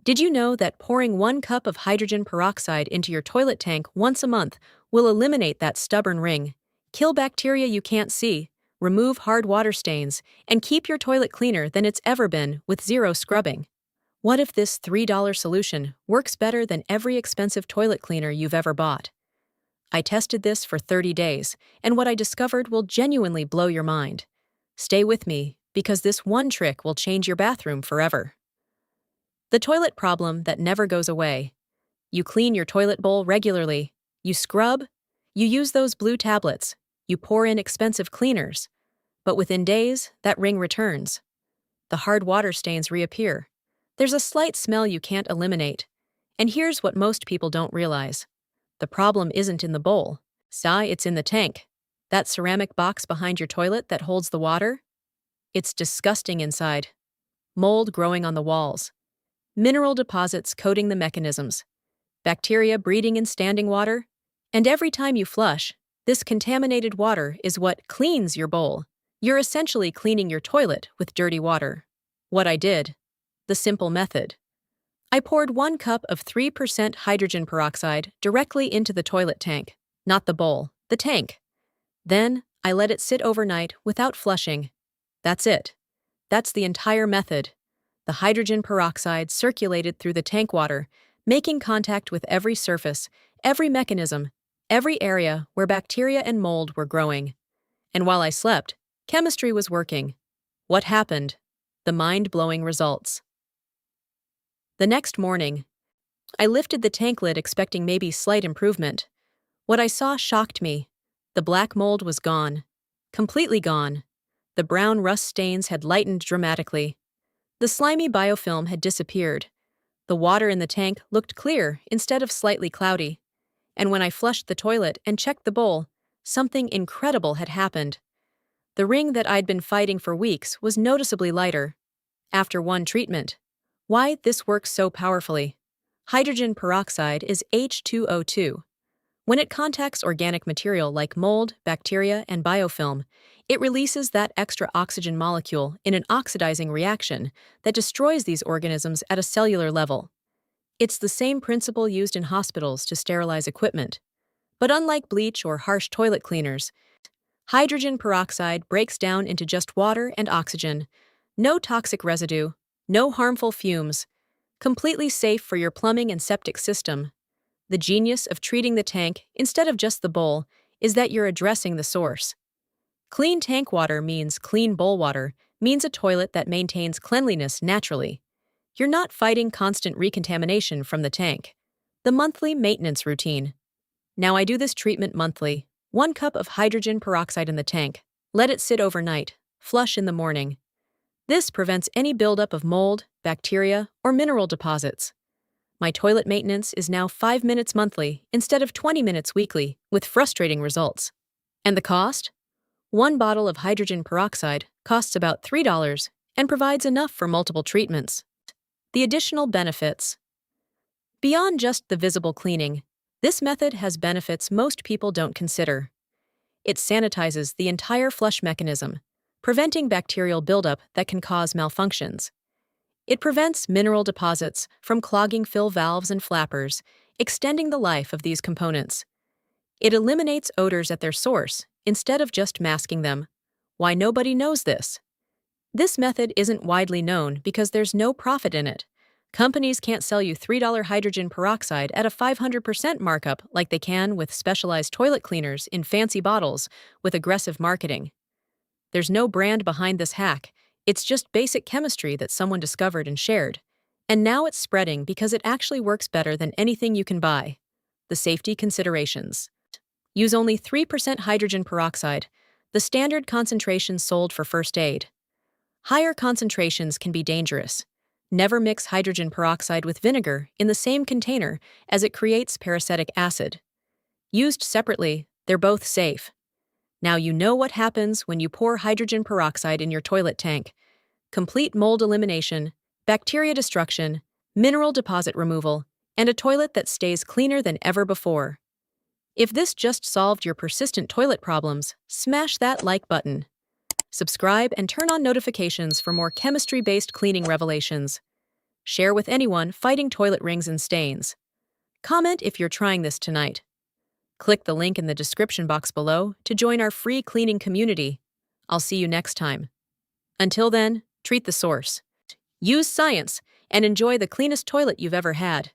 Did you know that pouring 1 cup of hydrogen peroxide into your toilet tank once a month will eliminate that stubborn ring, kill bacteria you can't see, remove hard water stains, and keep your toilet cleaner than it's ever been with zero scrubbing? What if this $3 solution works better than every expensive toilet cleaner you've ever bought? I tested this for 30 days, and what I discovered will genuinely blow your mind. Stay with me, because this one trick will change your bathroom forever. The toilet problem that never goes away. You clean your toilet bowl regularly, you scrub, you use those blue tablets, you pour in expensive cleaners, but within days, that ring returns. The hard water stains reappear. There's a slight smell you can't eliminate. And here's what most people don't realize. The problem isn't in the bowl. It's in the tank. That ceramic box behind your toilet that holds the water? It's disgusting inside. Mold growing on the walls. Mineral deposits coating the mechanisms. Bacteria breeding in standing water. And every time you flush, this contaminated water is what cleans your bowl. You're essentially cleaning your toilet with dirty water. What I did. The simple method. I poured 1 cup of 3% hydrogen peroxide directly into the toilet tank, not the bowl, the tank. Then, I let it sit overnight without flushing. That's it. That's the entire method. The hydrogen peroxide circulated through the tank water, making contact with every surface, every mechanism, every area where bacteria and mold were growing. And while I slept, chemistry was working. What happened? The mind-blowing results. The next morning, I lifted the tank lid expecting maybe slight improvement. What I saw shocked me. The black mold was gone. Completely gone. The brown rust stains had lightened dramatically. The slimy biofilm had disappeared. The water in the tank looked clear instead of slightly cloudy. And when I flushed the toilet and checked the bowl, something incredible had happened. The ring that I'd been fighting for weeks was noticeably lighter. After one treatment. Why this works so powerfully? Hydrogen peroxide is H2O2. When it contacts organic material like mold, bacteria, and biofilm, it releases that extra oxygen molecule in an oxidizing reaction that destroys these organisms at a cellular level. It's the same principle used in hospitals to sterilize equipment. But unlike bleach or harsh toilet cleaners, hydrogen peroxide breaks down into just water and oxygen. No toxic residue, no harmful fumes. Completely safe for your plumbing and septic system. The genius of treating the tank instead of just the bowl is that you're addressing the source. Clean tank water means clean bowl water, means a toilet that maintains cleanliness naturally. You're not fighting constant recontamination from the tank. The monthly maintenance routine. Now I do this treatment monthly. 1 cup of hydrogen peroxide in the tank. Let it sit overnight. Flush in the morning. This prevents any buildup of mold, bacteria, or mineral deposits. My toilet maintenance is now 5 minutes monthly instead of 20 minutes weekly, with frustrating results. And the cost? 1 bottle of hydrogen peroxide costs about $3 and provides enough for multiple treatments. The additional benefits. Beyond just the visible cleaning, this method has benefits most people don't consider. It sanitizes the entire flush mechanism, preventing bacterial buildup that can cause malfunctions. It prevents mineral deposits from clogging fill valves and flappers, extending the life of these components. It eliminates odors at their source instead of just masking them. Why nobody knows this? This method isn't widely known because there's no profit in it. Companies can't sell you $3 hydrogen peroxide at a 500% markup like they can with specialized toilet cleaners in fancy bottles with aggressive marketing. There's no brand behind this hack. It's just basic chemistry that someone discovered and shared. And now it's spreading because it actually works better than anything you can buy. The safety considerations. Use only 3% hydrogen peroxide, the standard concentration sold for first aid. Higher concentrations can be dangerous. Never mix hydrogen peroxide with vinegar in the same container as it creates peracetic acid. Used separately, they're both safe. Now you know what happens when you pour hydrogen peroxide in your toilet tank. Complete mold elimination, bacteria destruction, mineral deposit removal, and a toilet that stays cleaner than ever before. If this just solved your persistent toilet problems, smash that like button. Subscribe and turn on notifications for more chemistry-based cleaning revelations. Share with anyone fighting toilet rings and stains. Comment if you're trying this tonight. Click the link in the description box below to join our free cleaning community. I'll see you next time. Until then, treat the source. Use science and enjoy the cleanest toilet you've ever had.